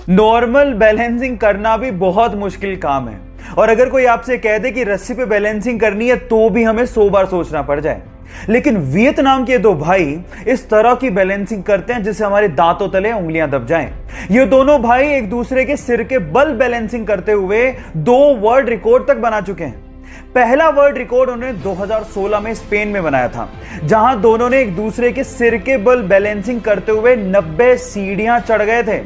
Normal balancing करना भी बहुत मुश्किल काम है, और अगर कोई आपसे कह दे कि रस्सी पे बैलेंसिंग करनी है तो भी हमें 100 बार सोचना पड़ जाए। लेकिन वियतनाम के दो भाई इस तरह की बैलेंसिंग करते हैं जिससे हमारे दांतों तले उंगलियां दब जाएं। ये दोनों भाई एक दूसरे के सिर के बल बैलेंसिंग करते हुए 2 वर्ल्ड रिकॉर्ड तक बना चुके हैं। पहला वर्ल्ड रिकॉर्ड उन्होंने 2016 में स्पेन में बनाया था, जहां दोनों ने एक दूसरे के सिर के बल बैलेंसिंग करते हुए 90 सीढ़ियां चढ़ गए थे।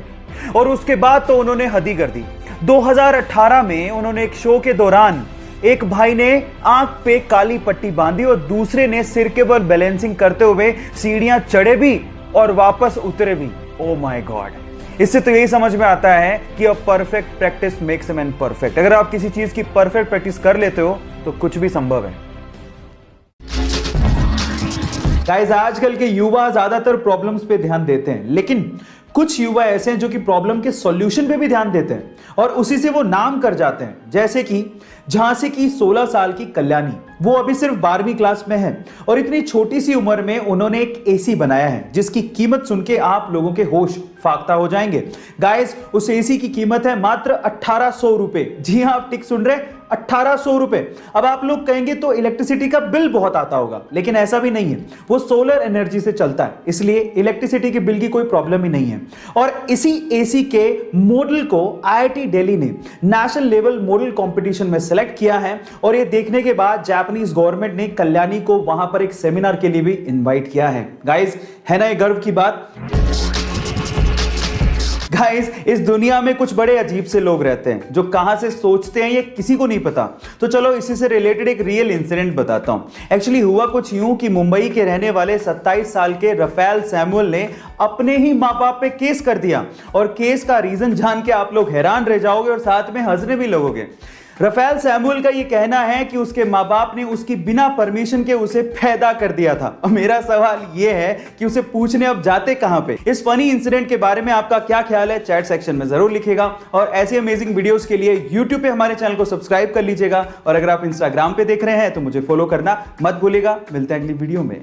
और उसके बाद तो उन्होंने हद ही कर दी। 2018 में उन्होंने एक शो के दौरान एक भाई ने आंख पे काली पट्टी बांधी और दूसरे ने सिर के बल बैलेंसिंग करते हुए सीढ़ियां चढ़े भी और वापस उतरे भी। ओ माय गॉड, इससे तो यही समझ में आता है कि a perfect practice makes a man perfect. अगर आप किसी चीज की परफेक्ट प्रैक्टिस कर लेते हो तो कुछ भी संभव है। गाइस, आजकल के युवा ज्यादातर प्रॉब्लम्स पे ध्यान देते हैं, लेकिन कुछ युवा ऐसे हैं जो कि प्रॉब्लम के सॉल्यूशन पे भी ध्यान देते हैं और उसी से वो नाम कर जाते हैं। जैसे कि झांसी की 16 साल की कल्याणी, वो अभी सिर्फ 12वीं क्लास में है और इतनी छोटी सी उम्र में उन्होंने एक एसी बनाया है जिसकी कीमत सुन के आप लोगों के होश फाख्ता हो जाएंगे। गाइस, उस एसी की कीमत है मात्र 1800 रुपए। जी हां, आप ठीक सुन रहे, 1800 रुपए। अब आप लोग कहेंगे तो इलेक्ट्रिसिटी का बिल बहुत आता होगा, लेकिन ऐसा भी नहीं है। वो सोलर एनर्जी से चलता है, इसलिए इलेक्ट्रिसिटी के बिल की कोई प्रॉब्लम ही नहीं है। और इसी एसी के मॉडल को आईआईटी दिल्ली ने नेशनल लेवल मॉडल कंपटीशन में सेलेक्ट किया है और ये देखने के बाद जापानीज गवर्नमेंट ने कल्याणी को वहां पर एक सेमिनार के लिए भी इनवाइट किया है। गाइस, है ना ये गर्व की बात। गाइस, इस दुनिया में कुछ बड़े अजीब से लोग रहते हैं जो कहां से सोचते हैं ये किसी को नहीं पता। तो चलो इसी से रिलेटेड एक रियल इंसिडेंट बताता हूं। एक्चुअली हुआ कुछ यूं कि मुंबई के रहने वाले 27 साल के रफेल सैमुअल ने अपने ही मां बाप पे केस कर दिया और केस का रीजन जान के आप लोग हैरान रह जाओगे और साथ में हंसने भी लगोगे। रफेल सैमुअल का यह कहना है कि उसके मां बाप ने उसकी बिना परमिशन के उसे पैदा कर दिया था। और मेरा सवाल यह है कि उसे पूछने अब जाते कहां पे। इस फनी इंसिडेंट के बारे में आपका क्या ख्याल है, चैट सेक्शन में जरूर लिखिएगा। और ऐसे अमेजिंग वीडियोस के लिए यूट्यूब पे हमारे चैनल को सब्सक्राइब कर लीजिएगा और अगर आप इंस्टाग्राम पे देख रहे हैं तो मुझे फॉलो करना मत भूलिएगा। मिलते हैं अगली वीडियो में।